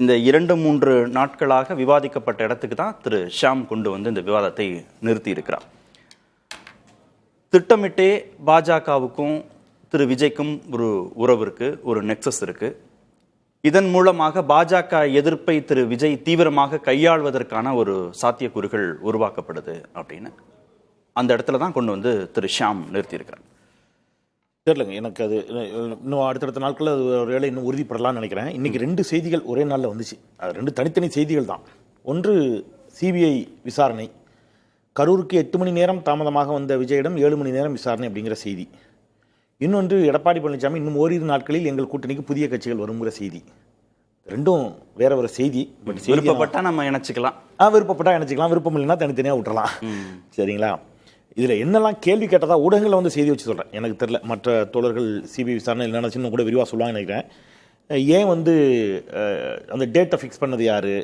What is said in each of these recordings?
இந்த 2-3 நாட்களாக விவாதிக்கப்பட்ட இடத்துக்கு தான் திரு ஷாம் கொண்டு வந்து இந்த விவாதத்தை நிறுத்தி இருக்கிறார். திட்டமிட்டே பாஜகவுக்கும் திரு விஜய்க்கும் ஒரு உறவு இருக்கு, ஒரு நெக்சஸ் இருக்கு. இதன் மூலமாக பாஜக எதிர்ப்பை திரு விஜய் தீவிரமாக கையாள்வதற்கான ஒரு சாத்தியக்கூறுகள் உருவாக்கப்படுது அப்படின்னு அந்த இடத்துல தான் கொண்டு வந்து திரு ஷாம் நிறுத்தி இருக்கிறார். தெரியலங்க, எனக்கு அது இன்னும் அடுத்தடுத்த நாட்களில் அது ஒரு வேளை இன்னும் உறுதிப்படலாம்னு நினைக்கிறேன். இன்றைக்கி 2 செய்திகள் ஒரே நாளில் வந்துச்சு. அது 2 தனித்தனி செய்திகள் தான். ஒன்று சிபிஐ விசாரணை, கரூருக்கு 8 மணி நேரம் தாமதமாக வந்த விஜயிடம் 7 மணி நேரம் விசாரணை அப்படிங்கிற செய்தி. இன்னொன்று எடப்பாடி பழனிசாமி இன்னும் ஓரிரு நாட்களில் எங்கள் கூட்டணிக்கு புதிய கட்சிகள் வருங்கிற செய்தி. ரெண்டும் வேற ஒரு செய்தி. பட் விருப்பப்பட்டா நம்ம இணைச்சிக்கலாம், விருப்பப்பட்டா இணைச்சிக்கலாம், விருப்பம் இல்லைன்னா தனித்தனியாக விட்டுறலாம். சரிங்களா? இதில் என்னெல்லாம் கேள்வி கேட்டதா ஊடகங்களில் வந்து செய்தி வச்சு சொல்கிறேன். எனக்கு தெரியல, மற்ற தோழர்கள் சிபிஐ விசாரணை நினச்சின்னு கூட விரிவாக சொல்லுவாங்கன்னு நினைக்கிறேன். ஏன் வந்து அந்த டேட்டை ஃபிக்ஸ் பண்ணது யார்,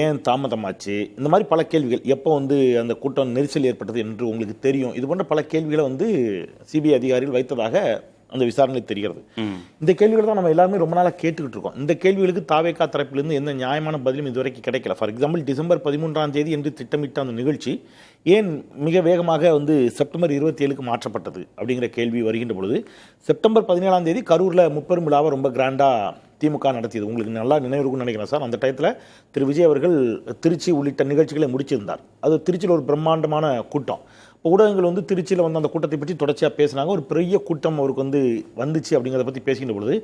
ஏன் தாமதமாச்சு, இந்த மாதிரி பல கேள்விகள். எப்போ வந்து அந்த கூட்டம் நெரிசல் ஏற்பட்டது என்று உங்களுக்கு தெரியும், இது போன்ற பல கேள்விகளை வந்து சிபிஐ அதிகாரிகள் வைத்ததாக அந்த விசாரணை தெரிகிறது. இந்த கேள்விகள் தான் நம்ம எல்லாருமே ரொம்ப நாளாக கேட்டுக்கிட்டு இருக்கோம். இந்த கேள்விகளுக்கு தாவேகா தரப்பிலிருந்து எந்த நியாயமான பதிலும் இதுவரைக்கும் கிடைக்கல. ஃபார் எக்ஸாம்பிள், டிசம்பர் 13ஆம் தேதி என்று திட்டமிட்ட அந்த நிகழ்ச்சி ஏன் மிக வேகமாக வந்து செப்டம்பர் 27க்கு மாற்றப்பட்டது அப்படிங்கிற கேள்வி வருகின்ற பொழுது, செப்டம்பர் 17ஆம் தேதி கரூரில் முப்பெரும் விழாவை ரொம்ப கிராண்டாக திமுக நடத்தியது. உங்களுக்கு நல்லா நினைவு இருக்கும்னு நினைக்கிறேன் சார். அந்த டயத்தில் திரு விஜய் அவர்கள் திருச்சி உள்ளிட்ட நிகழ்ச்சிகளை முடிச்சிருந்தார். அது திருச்சியில் ஒரு பிரம்மாண்டமான கூட்டம். ஊடகங்கள் வந்து திருச்சியில் வந்து அந்த கூட்டத்தை பற்றி தொடர்ச்சியாக பேசினாங்க. ஒரு பெரிய கூட்டம் அவருக்கு வந்து வந்துச்சு அப்படிங்கிறத பற்றி பேசுகின்ற பொழுது,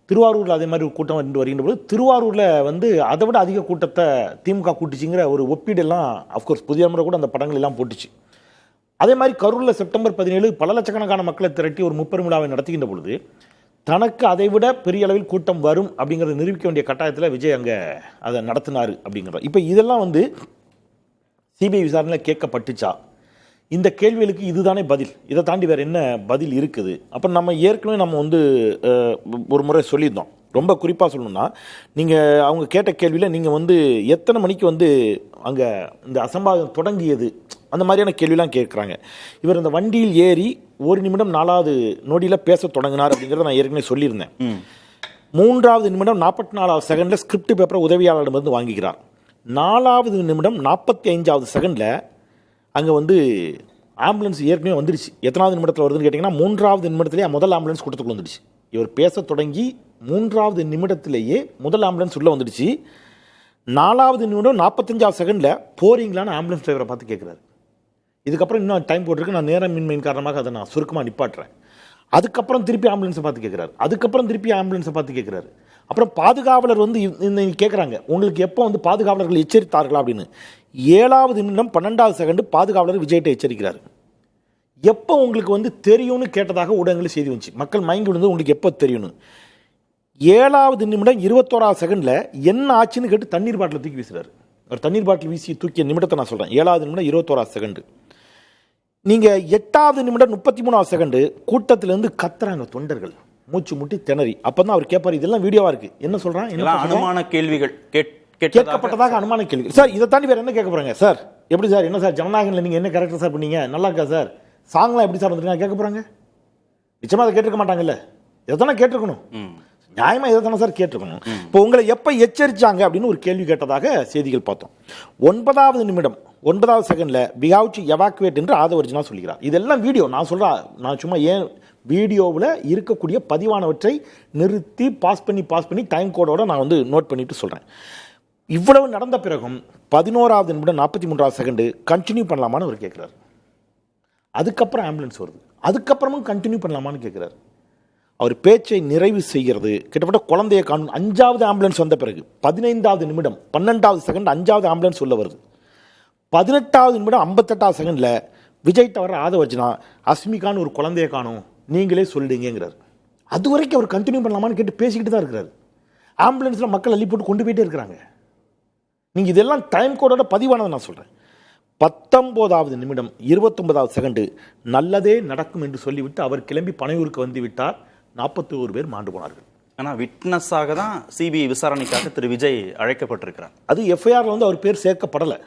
திருவாரூரில் அதே மாதிரி ஒரு கூட்டம் வந்து வருகின்ற பொழுது, திருவாரூரில் வந்து அதை விட அதிக கூட்டத்தை திமுக கூட்டுச்சுங்கிற ஒரு ஒப்பீடெல்லாம் அஃப்கோர்ஸ் புதிய முறை கூட அந்த படங்கள் எல்லாம் போட்டுச்சு. அதே மாதிரி கரூரில் செப்டம்பர் 17 பல லட்சக்கணக்கான மக்களை திரட்டி ஒரு முப்பெரும் விழாவை நடத்துகின்ற பொழுது, தனக்கு அதை விட பெரிய அளவில் கூட்டம் வரும் அப்படிங்கிறத நிரூபிக்க வேண்டிய கட்டாயத்தில் விஜய் அங்கே அதை நடத்தினார் அப்படிங்கிறோம். இப்போ இதெல்லாம் வந்து சிபிஐ விசாரணையில் கேட்கப்பட்டுச்சா? இந்த கேள்விகளுக்கு இதுதானே பதில். இதை தாண்டி வேறு என்ன பதில் இருக்குது? அப்போ நம்ம ஏற்கனவே நம்ம வந்து ஒரு முறை சொல்லியிருந்தோம். ரொம்ப குறிப்பாக சொல்லணும்னா, நீங்கள் அவங்க கேட்ட கேள்வியில் நீங்கள் வந்து எத்தனை மணிக்கு வந்து அங்கே இந்த அசம்பாவிதம் தொடங்கியது, அந்த மாதிரியான கேள்விலாம் கேட்குறாங்க. இவர் இந்த வண்டியில் ஏறி 1 நிமிடம் 4வது நொடியில் பேச தொடங்கினார் அப்படிங்கிறத நான் ஏற்கனவே சொல்லியிருந்தேன். 3வது நிமிடம் 44வது செகண்டில் ஸ்கிரிப்ட் பேப்பரை உதவியாளரிடமிருந்து வாங்கிக்கிறார். 4வது நிமிடம் 45வது செகண்டில் அங்கே வந்து ஆம்புலன்ஸ் ஏற்கனவே வந்துடுச்சு. எத்தனாவது நிமிடத்தில் வருதுன்னு கேட்டிங்கன்னா, 3வது நிமிடத்திலேயே முதல் ஆம்புலன்ஸ் கூட்டத்துக்குள்ள வந்துடுச்சு. இவர் பேச தொடங்கி 3வது நிமிடத்திலேயே முதல் ஆம்புலன்ஸ் உள்ளே வந்துடுச்சு. 4வது நிமிடம் 45வது செகண்டில் போறீங்களான்னு ஆம்புலன்ஸ் டிரைவரை பார்த்து கேட்குறாரு. இதுக்கப்புறம் இன்னும் டைம் போட்டிருக்கு, நான் நேரமின்மையின் காரணமாக அதை நான் சுருக்கமாக நிப்பாட்டுறேன். அதுக்கப்புறம் திருப்பி ஆம்புலன்ஸை பார்த்து கேட்குறாரு. அதுக்கப்புறம் திருப்பி ஆம்புலன்ஸை பார்த்து கேட்குறாரு. அப்புறம் பாதுகாவலர் வந்து கேட்குறாங்க, உங்களுக்கு எப்போ வந்து பாதுகாவலர்கள் எச்சரித்தார்களா அப்படின்னு. 7வது நிமிடம் 12வது செகண்ட் பாதுகாவலர் விஜய்கிட்ட எச்சரிக்கிறார். எப்போ உங்களுக்கு வந்து தெரியும்னு கேட்டதாக ஊடகங்களில் செய்தி வந்துச்சு. மக்கள் மயங்கி விழுந்து உங்களுக்கு எப்போ தெரியும்னு. 7வது நிமிடம் 21வது செகண்டில் என்ன ஆச்சுன்னு கேட்டு தண்ணீர் பாட்டில் தூக்கி வீசுறாரு. ஒரு தண்ணீர் பாட்டில் வீசி தூக்கிய நிமிடத்தை நான் சொல்கிறேன். 7வது நிமிடம் 21வது செகண்டு. நீங்கள் 8வது நிமிடம் 33வது செகண்டு கூட்டத்திலேருந்து கத்துறாங்க தொண்டர்கள், மூச்சு முட்டி திணறி. அப்போ தான் அவர் கேட்பார், இதெல்லாம் வீடியோவாக இருக்குது, என்ன சொல்கிறான், அனுமான கேள்விகள் கேட்கப்பட்டதாக அனுமான கேள்வி. சார் இதை தாண்டி வேறு என்ன கேட்க போகிறாங்க? சார் எப்படி சார், என்ன சார் ஜனநாயகனில் நீங்கள் என்ன கேரக்டர் சார் பண்ணீங்க, நல்லா இருக்கா சார், சாங்லாம் எப்படி சார் வந்துருக்கீங்க கேட்க போகிறாங்க? நிச்சயமாக அதை கேட்டிருக்க மாட்டாங்கல்ல. இதை தானே கேட்டிருக்கணும், நியாயமாக இதை தானே சார் கேட்டிருக்கணும். இப்போ உங்களை எப்போ எச்சரிச்சாங்க அப்படின்னு ஒரு கேள்வி கேட்டதாக செய்திகள் பார்த்தோம். 9வது நிமிடம் 9வது செகண்டில் வி ஹேவ் டு எவாக்குவேட் என்று ஆதவர்ஜனா சொல்கிறார். இதெல்லாம் வீடியோ. நான் சொல்கிறேன், நான் சும்மா ஏன் வீடியோவில் இருக்கக்கூடிய பதிவானவற்றை நிறுத்தி பாஸ் பண்ணி டைம் கோடோட நான் வந்து நோட் பண்ணிட்டு சொல்கிறேன். இவ்வளவு நடந்த பிறகும் 11வது நிமிடம் 43வது செகண்டு கண்டினியூ பண்ணலாமான்னு அவர் கேட்குறாரு. அதுக்கப்புறம் ஆம்புலன்ஸ் வருது, அதுக்கப்புறமும் கண்டினியூ பண்ணலாமான்னு கேட்குறாரு. அவர் பேச்சை நிறைவு செய்கிறது கிட்டத்தட்ட குழந்தையை காணும். 5வது ஆம்புலன்ஸ் வந்த பிறகு 15வது நிமிடம் 12வது செகண்ட் 5வது ஆம்புலன்ஸ் உள்ள வருது. 18வது நிமிடம் 58வது செகண்டில் விஜய் தவிர ஆதவர்ஜனா அஸ்மிகான்னு ஒரு குழந்தையை காணும், நீங்களே சொல்லிடுங்கிறார். அது வரைக்கும் அவர் கண்டினியூ பண்ணலாமான்னு கேட்டு பேசிக்கிட்டு தான் இருக்கிறார். ஆம்புலன்ஸில் மக்கள் அள்ளி போட்டு கொண்டு போயிட்டே இருக்கிறாங்க. நீங்கள் இதெல்லாம் டைம் கோடோட பதிவானதை நான் சொல்கிறேன். 19வது நிமிடம் 29வது செகண்டு நல்லதே நடக்கும் என்று சொல்லிவிட்டு அவர் கிளம்பி பனையூருக்கு வந்து விட்டார். 41 பேர் மாண்டு போனார்கள். ஆனால் விட்னஸாக தான் சிபிஐ விசாரணைக்காக திரு விஜய் அழைக்கப்பட்டிருக்கிறார். அது எஃப்ஐஆர்ல வந்து அவர் பேர் சேர்க்கப்படலை.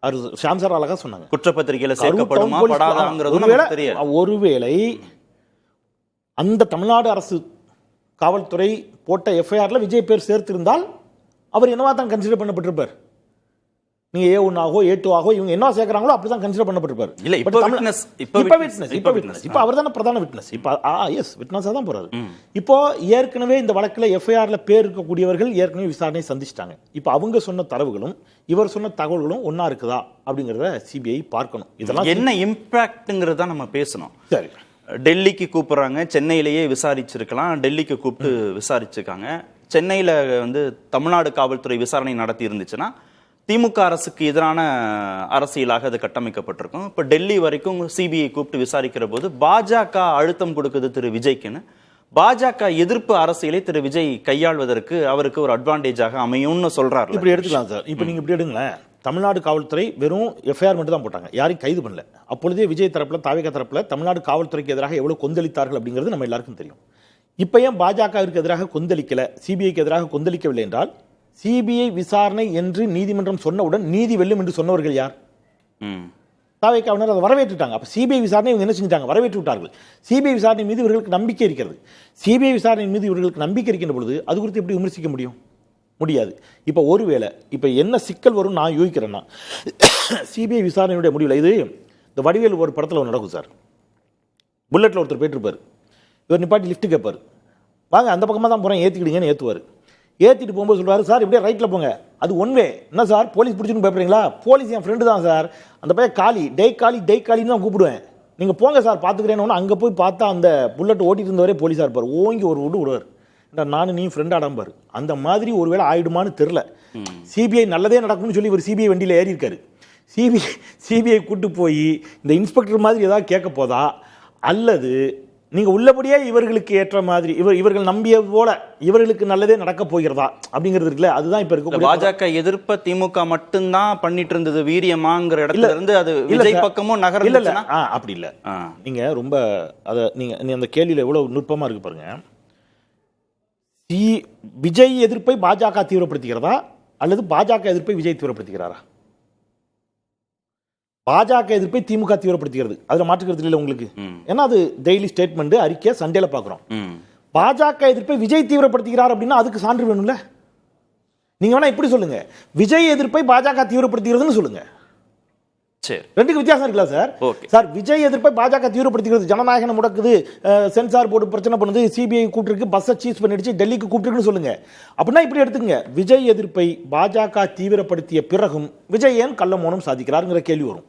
அவர் ஷாம் சார் அழகா சொன்னாங்க, குற்றப்பத்திரிகையில் சேர்க்கப்படுமா படாதாங்கிறது. ஒருவேளை அந்த தமிழ்நாடு அரசு காவல்துறை போட்ட எஃப்ஐஆர்ல விஜய் பேர் சேர்த்திருந்தால் அவர் என்னவா தான் கன்சிடர் பண்ணப்பட்டிருப்பார்? நீங்க A1 ஆகோ A2 ஆகோ இவங்க என்ன சேர்க்கறாங்களோ அப்படிதான் கன்சிடர் பண்ணப்பட்டிருப்பார். இல்ல இப்போ விட்னஸ் இப்ப விட்னஸ் இப்ப அவர்தான பிரதான விட்னஸ். இப்ப எஸ் விட்னஸா தான் போறாரு. இப்போ ஏற்கனவே இந்த வழக்குல எஃப்ஐஆர்ல பேர் இருக்கக்கூடியவர்கள் ஏற்கனவே விசாரணை சந்திச்சிட்டாங்க. இப்போ அவங்க சொன்ன தரவுகளும் இவர் சொன்ன தகவல்களும் ஒண்ணா இருக்குதா அப்படிங்கறத சிபிஐ பார்க்கணும். இதெல்லாம் என்ன இம்பாக்ட்ங்கறத நம்ம பேசணும். சரி, டெல்லிக்கு கூப்பிடுறாங்க, சென்னையிலேயே விசாரிச்சிருக்கலாம், டெல்லிக்கு கூப்பிட்டு விசாரிச்சிருக்காங்க. சென்னையில வந்து தமிழ்நாடு காவல்துறை விசாரணை நடத்தி இருந்துச்சுன்னா திமுக அரசுக்கு எதிரான அரசியலாக அது கட்டமைக்கப்பட்டிருக்கும். இப்போ டெல்லி வரைக்கும் சிபிஐ கூப்பிட்டு விசாரிக்கிற போது பாஜக அழுத்தம் கொடுக்குது திரு விஜய்க்குன்னு. பாஜக எதிர்ப்பு அரசியலை திரு விஜய் கையாள்வதற்கு அவருக்கு ஒரு அட்வான்டேஜாக அமையும்னு சொல்றாரு. இப்படி எடுத்துக்கலாம் சார். இப்போ நீங்க இப்படி எடுங்களேன், தமிழ்நாடு காவல்துறை வெறும் எஃப்ஐஆர் மட்டும் தான் போட்டாங்க, யாரையும் கைது பண்ணல. அப்பொழுதே விஜய் தரப்புல தாவேகா தரப்புல தமிழ்நாடு காவல்துறைக்கு எதிராக எவ்வளவு கொந்தளித்தார்கள் அப்படிங்கிறது நம்ம எல்லாருக்கும் தெரியும். இப்போ ஏன் பாஜகவிற்கு எதிராக கொந்தளிக்கல, சிபிஐக்கு எதிராக கொந்தளிக்கவில்லை என்றால், சிபிஐ விசாரணை என்று நீதிமன்றம் சொன்னவுடன் நீதி வெல்லும் என்று சொன்னவர்கள் யார்? தாவேகாவினர் அதை வரவேற்றுட்டாங்க. அப்ப சிபிஐ விசாரணை இவங்க என்ன செஞ்சாங்க? வரவேற்று விட்டார்கள். சிபிஐ விசாரணை மீது இவர்களுக்கு நம்பிக்கை இருக்கிறது. சிபிஐ விசாரணை மீது இவர்களுக்கு நம்பிக்கை இருக்கின்ற பொழுது அது குறித்து எப்படி விமர்சிக்க முடியும்? முடியாது. இப்போ ஒருவேளை இப்போ என்ன சிக்கல் வரும் நான் யோசிக்கிறேன்னா, சிபிஐ விசாரணையுடைய முடிவில் இது இந்த வடிவேல் ஒரு படத்தில் நடக்கும் சார். புல்லட்டில் ஒருத்தர் போயிட்டு இருப்பார், இவர் நிப்பாட்டி லிஃப்ட் கேட்பார், வாங்க அந்த பக்கமாக தான் போகிறேன் ஏற்றிக்கிடுங்கன்னு ஏற்றுவார். ஏற்றிட்டு போகும்போது சொல்லுவார், சார் இப்படியே ரைட்டில் போங்க, அது ஒன் வே. என்ன சார் போலீஸ் பிடிச்சுன்னு பயப்படுறீங்களா? போலீஸ் என் ஃப்ரெண்டு தான் சார், அந்த பையன் காலி டே காலின்னு தான் கூப்பிடுவேன், நீங்கள் போங்க சார் பார்த்துக்கிறேன்னு. அங்கே போய் பார்த்தா அந்த புல்லட் ஓட்டிட்டு இருந்தவரே போலீஸாக இருப்பார், ஓங்கி ஒரு விடுவார், நானும் நீ ஃப்ரெண்ட் ஆடாம்பார். அந்த மாதிரி ஒருவேளை ஆயிடுமான்னு தெரில. சிபிஐ நல்லதே நடக்கும்னு சொல்லி ஒரு சிபிஐ வண்டியில் ஏறி இருக்காரு. சிபிஐ கூட்டு போய் இந்த இன்ஸ்பெக்டர் மாதிரி ஏதாவது கேட்க போதா, அல்லது நீங்க உள்ளபடியே இவர்களுக்கு ஏற்ற மாதிரி இவர்கள் நம்பிய போல இவர்களுக்கு நல்லதே நடக்க போகிறதா அப்படிங்கிறது இருக்குல்ல, அதுதான் இப்ப இருக்கு. பாஜக எதிர்ப்ப திமுக மட்டும்தான் பண்ணிட்டு இருந்தது வீரியமாங்கிற இடத்துல இருந்து அது விஜய் பக்கமும் நகர இல்ல அப்படி இல்ல. நீங்க ரொம்ப அத நீங்க அந்த கேள்வியில எவ்வளவு நுட்பமா இருக்கு பாருங்க. விஜய் எதிர்ப்பை பாஜக தீவிரப்படுத்துகிறதா அல்லது பாஜக எதிர்ப்பை விஜய் தீவிரப்படுத்துகிறாரா? பாஜக எதிர்ப்பை திமுக தீவிரப்படுத்துகிறது, அதுல மாற்றுக்கிறது இல்லை உங்களுக்கு. ஏன்னா அது டெய்லி ஸ்டேட்மெண்ட் அறிக்கை சண்டேல பாக்குறோம். பாஜக எதிர்ப்பை விஜய் தீவிரப்படுத்துகிறார் அப்படின்னா அதுக்கு சான்று வேணும்ல. நீங்க வேணா இப்படி சொல்லுங்க, விஜய் எதிர்ப்பை பாஜக தீவிரப்படுத்துகிறதுன்னு சொல்லுங்க. ரெண்டுக்கு வித்தியாசம் இருக்குல்ல சார்? சார் விஜய் எதிர்ப்பை பாஜக தீவிரப்படுத்துகிறது, ஜனநாயகம் முடக்குது, சென்சார் போர்டு பிரச்சனை பண்ணுது, சிபிஐ கூப்பிட்டு பஸ்ஸை சீஸ் பண்ணிடுச்சு, டெல்லிக்கு கூப்பிட்டுருக்குன்னு சொல்லுங்க. அப்படின்னா இப்படி எடுத்துங்க, விஜய் எதிர்ப்பை பாஜக தீவிரப்படுத்திய பிறகும் விஜய் ஏன் கள்ள மௌனம் சாதிக்கிறாருங்கிற கேள்வி வரும்.